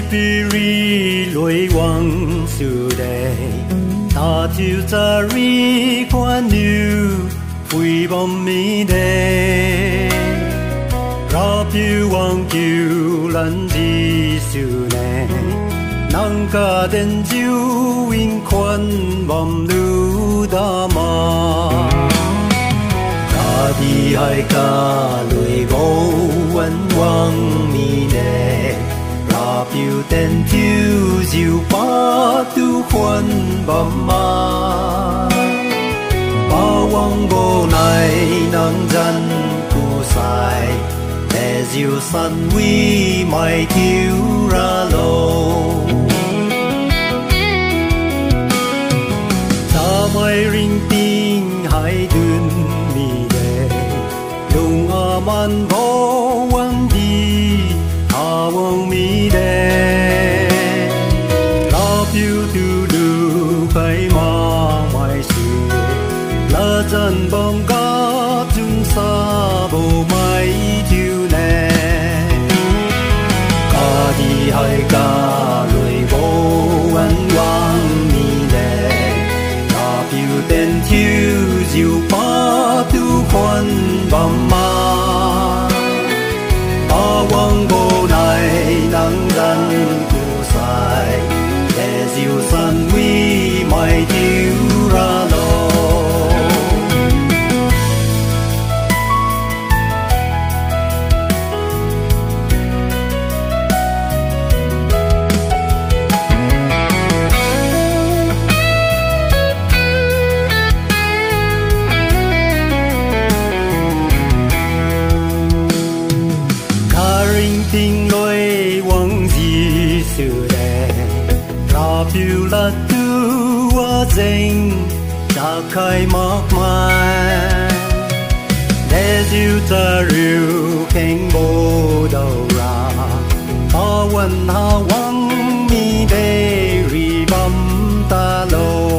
比里雷往苏地，他就在里关牛，飞奔米地，ราผิววังคิวลันดีสุเนนังกาเดินจิววิงควันบำดูดามาตาดีให้กาลุยโบวันวังมีเนราผิวเดินทิวจิวปาดูควันบำมาปาวังโบในนังจันกูใสdiệu san vi mai thiếu ra lô ta mai ring ting hai dun mi de lung a man bo wan di ha wang mi de la piu tu du kai ma mai si la chan bom ka chun sa bo mai thiếu hai ca lùi vô anh quang mi lệ ta phiêu tên thiếu diệu ba tu quan bầm ma ta quang vô này nắng dân tu sai để diệu san vi mai thiếu ra lô tình lối quăng gì sự đẹp ra phiêu là tu hoa danh đã khai mắc mai để dịu ta rượu khen bồ đầu ra ta quần ha quăng mi bê rì bấm ta lô